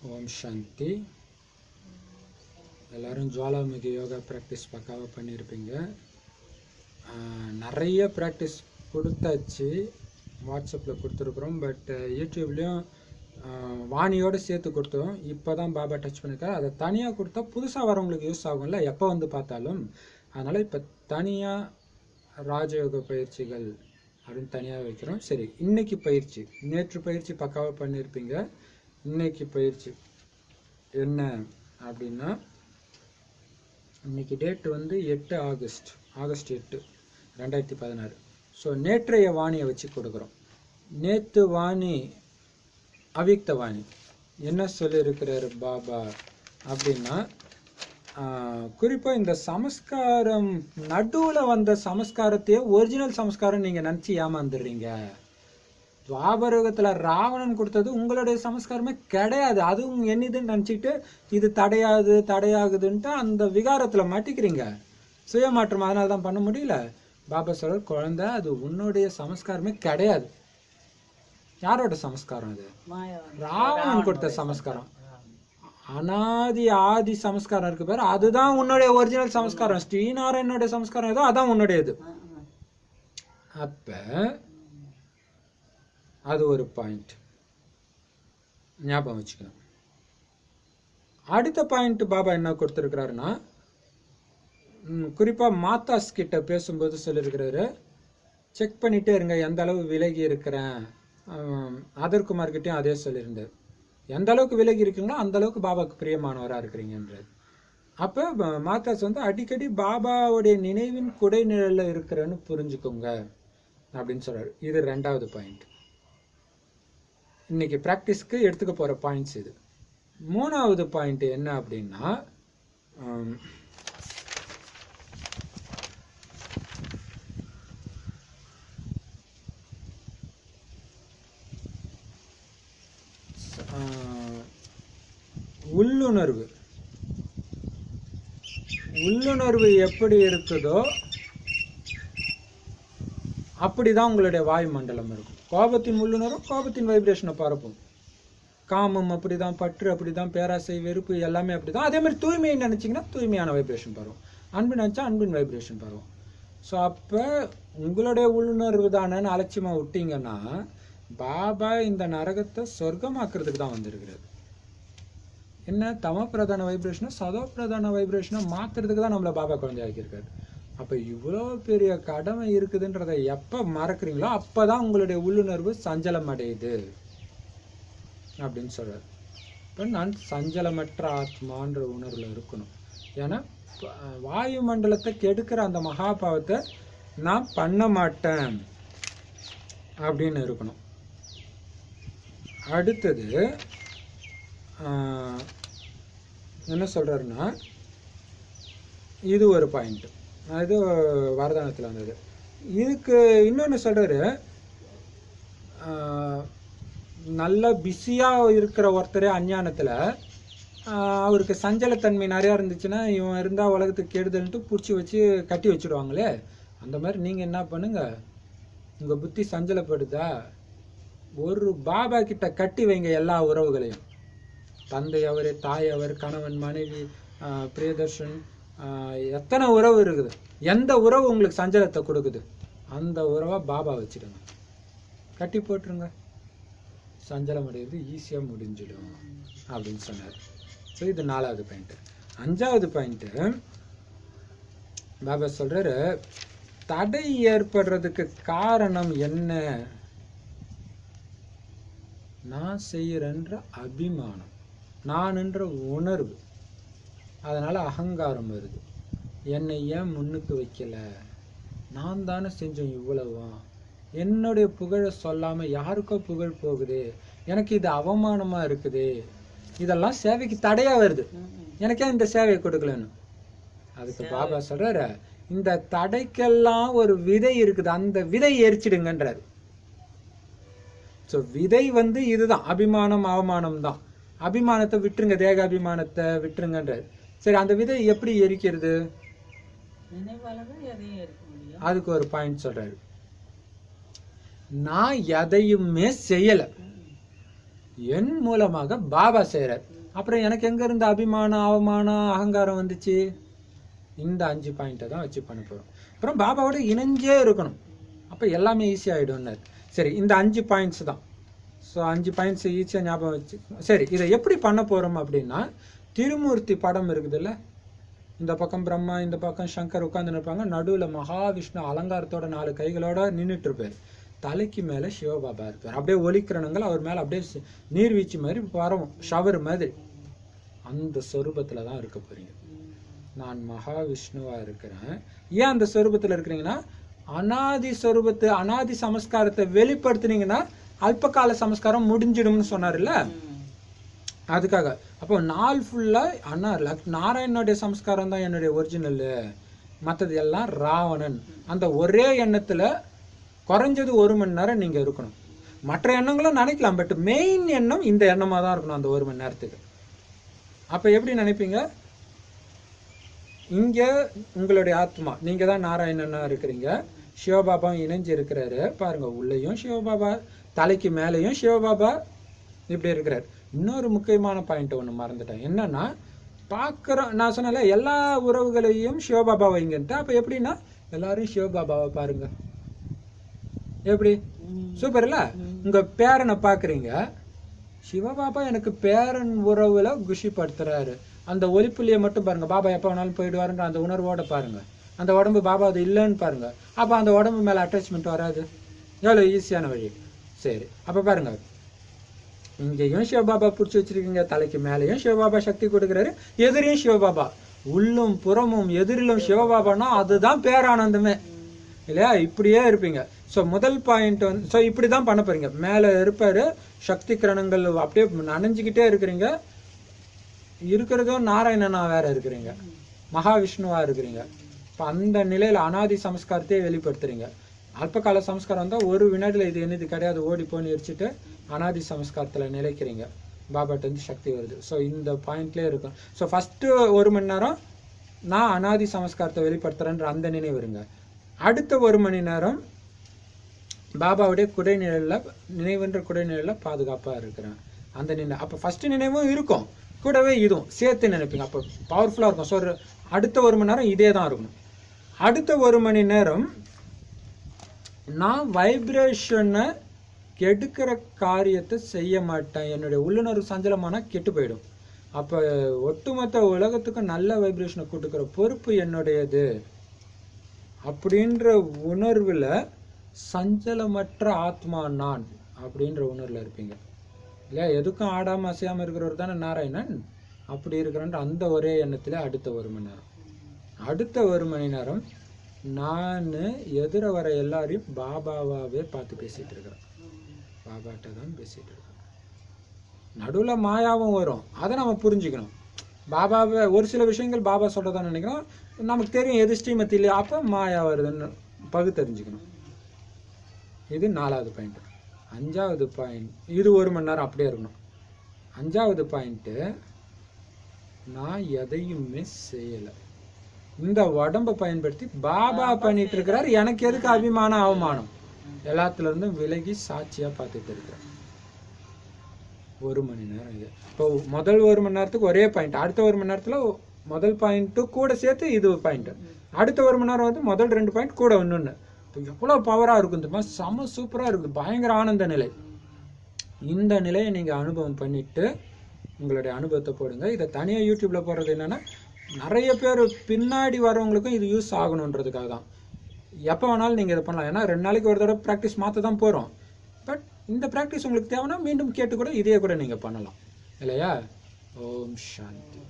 ஓம் சாந்தி. எல்லோரும் ஜுவாலாமுகி யோகா ப்ராக்டிஸ் பக்காவாக பண்ணியிருப்பீங்க. நிறைய ப்ராக்டிஸ் கொடுத்தாச்சு, வாட்ஸ்அப்பில் கொடுத்துருக்குறோம். பட் யூடியூப்லேயும் வாணியோடு சேர்த்து கொடுத்தோம். இப்போ தான் பாபா டச் பண்ணியிருக்காரு. அதை தனியாக கொடுத்தா புதுசாக வரவங்களுக்கு யூஸ் ஆகும்ல, எப்போ வந்து பார்த்தாலும். அதனால் இப்போ தனியாக ராஜயோக பயிற்சிகள் அப்படின்னு தனியாக வைக்கிறோம். சரி, இன்னைக்கு பயிற்சி, நேற்று பயிற்சி பக்காவாக பண்ணியிருப்பீங்க. இன்னைக்கு பயிற்சி என்ன அப்படின்னா, இன்னைக்கு டேட் வந்து 8 ஆகஸ்ட் 8, 2016. ஸோ நேற்றைய வாணியை வச்சு கொடுக்குறோம். நேற்று வாணி அவ்யக்த வாணி என்ன சொல்லியிருக்கிறார் பாபா அப்படின்னா, குறிப்பாக இந்த சமஸ்காரம் நடுவில் வந்த சமஸ்காரத்தையே ஒரிஜினல் சமஸ்காரம் நீங்கள் நினச்சி ஏமாந்துடுறீங்க. துவாபரகத்தில் ராவணன் கொடுத்தது உங்களுடைய சமஸ்காரமே கிடையாது. அதுவும் என்னதுன்னு நினச்சிக்கிட்டு இது தடையாகுதுன்ட்டு அந்த விகாரத்தில் மாட்டிக்கிறீங்க. சுயமாற்றம் அதனால தான் பண்ண முடியல. பாபா சொல்ற, குழந்தை, அது உன்னுடைய சமஸ்காரமே கிடையாது. யாரோட சமஸ்காரம்? அது ராவணன் கொடுத்த சமஸ்காரம். அனாதி ஆதி சமஸ்காரம் இருக்கு பாரு, அதுதான் உன்னுடைய ஒரிஜினல் சமஸ்காரம். ஸ்ரீநாராயணனுடைய சமஸ்காரம் ஏதோ அதான் உன்னுடையது. அப்ப அது ஒரு பாயிண்ட் ஞாபகம் வச்சுக்கணும். அடுத்த பாயிண்ட் பாபா என்ன கொடுத்துருக்கிறாருன்னா, குறிப்பாக மாதாஸ் கிட்ட பேசும்போது சொல்லியிருக்கிறாரு, செக் பண்ணிட்டே இருங்க எந்த அளவு விலகி இருக்கிறேன். அதர்குமார்கிட்டையும் அதே சொல்லியிருந்தார், எந்த அளவுக்கு விலகி இருக்கீங்களோ அந்த அளவுக்கு பாபாவுக்கு பிரியமானவராக இருக்கிறீங்கன்றது. அப்போ மாதாஸ் வந்து அடிக்கடி பாபாவுடைய நினைவின் குடை நிழலில் இருக்கிறேன்னு புரிஞ்சுக்கோங்க அப்படின்னு சொல்றாரு. இது 2வது பாயிண்ட். இன்னைக்கு ப்ராக்டிஸ்க்கு எடுத்துக்க போகிற பாயிண்ட்ஸ் இது. 3வது பாயிண்ட் என்ன அப்படின்னா, உள்ளுணர்வு எப்படி இருக்குதோ அப்படிதான் உங்களுடைய வாயு மண்டலம் இருக்கும். கோபத்தின் உள்ளுணர்வு கோபத்தின் வைப்ரேஷனை பரப்பும். காமம் அப்படிதான், பற்று அப்படிதான், பேராசை, வெறுப்பு எல்லாமே அப்படிதான். அதே மாதிரி தூய்மையை நினைச்சிங்கன்னா தூய்மையான வைப்ரேஷன் பரவும். அன்பு நினைச்சா அன்பின் வைப்ரேஷன் பரவும். ஸோ அப்போ உங்களுடைய உள்ளுணர்வு தானேன்னு அலட்சியமாக விட்டீங்கன்னா பாபா இந்த நரகத்தை சொர்க்கமாக்குறதுக்கு தான் வந்திருக்கிறார். என்ன தம பிரதான வைப்ரேஷனை சதோ பிரதான வைப்ரேஷனை மாற்றுறதுக்கு தான் நம்மளை பாபா குழந்தையாக்கியிருக்காரு. அப்போ இவ்வளோ பெரிய கடமை இருக்குதுன்றதை எப்போ மறக்கிறீங்களோ அப்போ தான் உங்களுடைய உள்ளுணர்வு சஞ்சலம் அடையுது அப்படின்னு சொல்கிறார். இப்போ நான் சஞ்சலமற்ற ஆத்மான்ற உணர்வில் இருக்கணும். ஏன்னா வாயு மண்டலத்தை கெடுக்கிற அந்த மகாபாவத்தை நான் பண்ண மாட்டேன் அப்படின்னு இருக்கணும். அடுத்தது என்ன சொல்கிறாருன்னா, இது ஒரு பாயிண்ட்டு, இது வரதானத்தில் வந்தது. இதுக்கு இன்னொன்று சொல்கிறாரு, நல்ல பிஸியாக இருக்கிற ஒருத்தர் அஞ்ஞானத்தில் அவருக்கு சஞ்சலத்தன்மை நிறையா இருந்துச்சுன்னா, இவன் இருந்தால் உலகத்துக்கு கெடுதல்ன்ட்டு பிடிச்சி வச்சு கட்டி வச்சுடுவாங்களே, அந்த மாதிரி நீங்கள் என்ன பண்ணுங்க, உங்கள் புத்தி சஞ்சலப்படுதா, ஒரு பாபா கிட்ட கட்டி வைங்க எல்லா உறவுகளையும். தந்தை அவர், தாய் அவர், கணவன், மனைவி, பிரியதர்ஷன், எத்தனை உறவு இருக்குது. எந்த உறவு உங்களுக்கு சஞ்சலத்தை கொடுக்குது அந்த உறவை பாபா வச்சுடுங்க, கட்டி போட்டுருங்க. சஞ்சலம் அடையிறது ஈஸியாக முடிஞ்சிடும் அப்படின்னு சொன்னார். ஸோ இது 4வது பாயிண்ட்டு. 5வது பாயிண்ட்டு பாபா சொல்கிறாரு, தடை ஏற்படுறதுக்கு காரணம் என்ன? நான் செய்யறன்ற அபிமானம், நான் என்ற உணர்வு. அதனால் அகங்காரம் வருது. என்னை ஏன் முன்னுக்கு வைக்கல, நான் தானே செஞ்சேன் இவ்வளவா, என்னுடைய புகழை சொல்லாமல் யாருக்கோ புகழ் போகுது, எனக்கு இது அவமானமாக இருக்குது, இதெல்லாம் சேவைக்கு தடையாக வருது, எனக்கே இந்த சேவையை கொடுக்கலன்னு. அதுக்கு பாபா சொல்கிறாரு, இந்த தடைக்கெல்லாம் ஒரு விதை இருக்குது, அந்த விதை எரிச்சிடுங்கன்றாரு. ஸோ விதை வந்து இதுதான், அபிமானம் அவமானம் தான். அபிமானத்தை விட்டுருங்க, தேக அபிமானத்தை விட்டுருங்கன்றாரு. சரி, அந்த விதை எப்படி எரிக்கிறது? அதுக்கு ஒரு பாயிண்ட் சொல்றாரு, நான் எதையுமே செய்யலை, என் மூலமாக பாபா செய்கிறார். அப்புறம் எனக்கு எங்க இருந்து அபிமானம், அவமானம், அகங்காரம் வந்துச்சு? இந்த 5 பாயிண்ட்டை தான் வச்சு பண்ண போகிறோம். அப்புறம் பாபாவோட இணைஞ்சே இருக்கணும், அப்போ எல்லாமே ஈஸியாகிடும்னார். சரி, இந்த 5 பாயிண்ட்ஸ் தான். ஸோ 5 பாயிண்ட்ஸ் ஈஸியாக ஞாபகம் வச்சு. சரி, இதை எப்படி பண்ண போகிறோம் அப்படின்னா, திருமூர்த்தி படம் இருக்குதுல்ல, இந்த பக்கம் பிரம்மா, இந்த பக்கம் சங்கர் உட்காந்துன்னு இருப்பாங்க, நடுவில் மகாவிஷ்ணு அலங்காரத்தோட 4 கைகளோட நின்றுட்டு இருப்பார். தலைக்கு மேலே சிவபாபா இருப்பார். அப்படியே ஒலிக்கிரணங்கள் அவர் மேலே அப்படியே நீர்வீழ்ச்சி மாதிரி பரவும், ஷவர் மாதிரி. அந்த சொரூபத்தில் தான் இருக்க போறீங்க. நான் மகாவிஷ்ணுவாக இருக்கிறேன். ஏன் அந்த சொரூபத்தில் இருக்கிறீங்கன்னா, அனாதி சொரூபத்தை, அனாதி சமஸ்காரத்தை வெளிப்படுத்தினீங்கன்னா அல்பகால சமஸ்காரம் முடிஞ்சிடும்னு சொன்னார்ல, அதுக்காக. அப்போ நாள் ஃபுல்லாக நாராயணனுடைய சமஸ்காரம் தான் என்னுடைய ஒரிஜினல், மற்றது எல்லாம் ராவணன். அந்த ஒரே எண்ணத்தில் குறைஞ்சது 1 மணி நேரம் நீங்கள் இருக்கணும். மற்ற எண்ணங்களும் நினைக்கலாம், பட் மெயின் எண்ணம் இந்த எண்ணமாக தான் இருக்கணும் அந்த 1 மணி நேரத்துக்கு. அப்போ எப்படி நினைப்பீங்க? இங்கே உங்களுடைய ஆத்மா, நீங்கள் தான் நாராயணனா இருக்கிறீங்க, சிவபாபாவும் இணைஞ்சு இருக்கிறாரு பாருங்க. உள்ளேயும் சிவபாபா, தலைக்கு மேலேயும் சிவபாபா இப்படி இருக்கிறார். இன்னொரு முக்கியமான பாயிண்ட் ஒன்று மறந்துட்டேன். என்னன்னா, பார்க்குறோம், நான் சொன்னல எல்லா உறவுகளையும் சிவபாபா வைங்கன்ட்டு. அப்போ எப்படின்னா, எல்லாரும் சிவபாபாவை பாருங்க. எப்படி சூப்பர் இல்ல? உங்க பேரனை பார்க்குறீங்க, சிவபாபா எனக்கு பேரன் உறவுல குஷிப்படுத்துறாரு. அந்த ஒலிப்புள்ளியை மட்டும் பாருங்க, பாபா எப்போ வேணாலும் போயிடுவாருன்ற அந்த உணர்வோட பாருங்க. அந்த உடம்பு பாபா அது இல்லைன்னு பாருங்க, அப்போ அந்த உடம்பு மேலே அட்டாச்மெண்ட் வராது. எவ்வளோ ஈஸியான வழி. சரி, அப்போ பாருங்க, இங்கேயும் சிவபாபா பிடிச்சி வச்சிருக்கீங்க, தலைக்கு மேலேயும் சிவபாபா சக்தி கொடுக்குறாரு, எதிரையும் சிவபாபா, உள்ளும் புறமும் எதிரிலும் சிவபாபானா அதுதான் பேரானந்தமே இல்லையா? இப்படியே இருப்பீங்க. ஸோ முதல் பாயிண்ட் வந்து, ஸோ இப்படி தான் பண்ண போறீங்க. மேலே இருப்பார், சக்தி கிரணங்கள் அப்படியே நனைஞ்சிக்கிட்டே இருக்கிறீங்க. இருக்கிறதும் நாராயணனா வேற இருக்கிறீங்க, மகாவிஷ்ணுவா இருக்கிறீங்க. இப்போ அந்த நிலையில் அனாதி சமஸ்காரத்தையே வெளிப்படுத்துறீங்க. அல்பகால சமஸ்காரம் வந்தால் 1 வினாடியில் இது என்னது கிடையாது, ஓடி போன்னு எரிச்சிட்டு அனாதி சமஸ்காரத்தில் நிலைக்கிறீங்க. பாபாட்ட வந்து சக்தி வருது. ஸோ இந்த பாயிண்ட்லேயே இருக்கும். ஸோ ஃபஸ்ட்டு 1 மணி நேரம் நான் அனாதி சமஸ்காரத்தை வெளிப்படுத்துறேன்ற அந்த நினைவு இருங்க. அடுத்த 1 மணி நேரம் பாபாவுடைய நினைவுன்ற குடைநிழலில் பாதுகாப்பாக இருக்கிறேன் அந்த நினைவு. அப்போ ஃபஸ்ட்டு நினைவும் இருக்கும், கூடவே இதுவும் சேர்த்து நினைப்பீங்க. அப்போ பவர்ஃபுல்லாக இருக்கும். ஸோ அடுத்த 1 மணி நேரம் இதே தான் இருக்கணும். அடுத்த 1 மணி நேரம் நான் வைப்ரேஷனை கெடுக்கிற காரியத்தை செய்ய மாட்டேன். என்னுடைய உள்ளுணர்வு சஞ்சலமானா கெட்டு போயிடும். அப்போ ஒட்டுமொத்த உலகத்துக்கும் நல்ல வைப்ரேஷனை கொடுக்குற பொறுப்பு என்னுடையது அப்படின்ற உணர்வில், சஞ்சலமற்ற ஆத்மா நான் அப்படின்ற உணர்வில் இருப்பீங்க இல்லையா? எதுக்கும் ஆடாமல் அசையாமல் இருக்கிறவர் தானே நாராயணன். அப்படி இருக்கிறன்ற அந்த ஒரே எண்ணத்தில் அடுத்த 1 மணி நேரம். அடுத்த 1 மணி நேரம் நான் எதிர வர எல்லாரையும் பாபாவாகவே பார்த்து பேசிகிட்டு இருக்கிறேன். பாபாட்ட தான் பேசிகிட்டு இருக்கேன். நடுவில் மாயாவும் வரும், அதை நம்ம புரிஞ்சுக்கணும். பாபாவை ஒரு சில விஷயங்கள் பாபா சொல்கிறதான்னு நினைக்கிறோம், நமக்கு தெரியும் எது ஸ்ரீமதி இல்லையா, அப்போ மாயா வருதுன்னு பகுத்தறிஞ்சிக்கணும். இது 4வது பாயிண்ட். 5வது பாயிண்ட், இது 1 மணி நேரம் அப்படியே இருக்கணும். 5வது பாயிண்ட்டு, நான் எதையுமே செய்யலை, இந்த உடம்பை பயன்படுத்தி பாபா பண்ணிட்டு இருக்கிறார், எனக்கு எதுக்கு அபிமானம் அவமானம், எல்லாத்துல இருந்தும் விலகி சாட்சியா பார்த்துட்டு இருக்கிறேன். 1 மணி நேரம் இது. இப்போ முதல் 1 மணி நேரத்துக்கு ஒரே பாயிண்ட், அடுத்த 1 மணி நேரத்துல முதல் பாயிண்ட்டு கூட சேர்த்து இது பாயிண்ட், அடுத்த 1 மணி நேரம் வந்து முதல் 2 பாயிண்ட் கூட இன்னொன்று. இப்போ எவ்வளோ பவராக இருக்கும் தெரியுமா? செம சூப்பராக இருக்குது, பயங்கர ஆனந்த நிலை. இந்த நிலையை நீங்கள் அனுபவம் பண்ணிட்டு உங்களுடைய அனுபவத்தை போடுங்க. இதை தனியாக யூடியூப்ல போடுறது என்னன்னா, நிறைய பேர் பின்னாடி வரவங்களுக்கும் இது யூஸ் ஆகணுன்றதுக்காக தான். எப்போ வேணாலும் நீங்கள் இதை பண்ணலாம். ஏன்னா 2 நாளைக்கு ஒரு தடவை ப்ராக்டிஸ் மாற்ற தான் போகிறோம். பட் இந்த ப்ராக்டிஸ் உங்களுக்கு தேவைன்னா மீண்டும் கேட்டு கூட இதே கூட நீங்கள் பண்ணலாம் இல்லையா? ஓம் சாந்தி.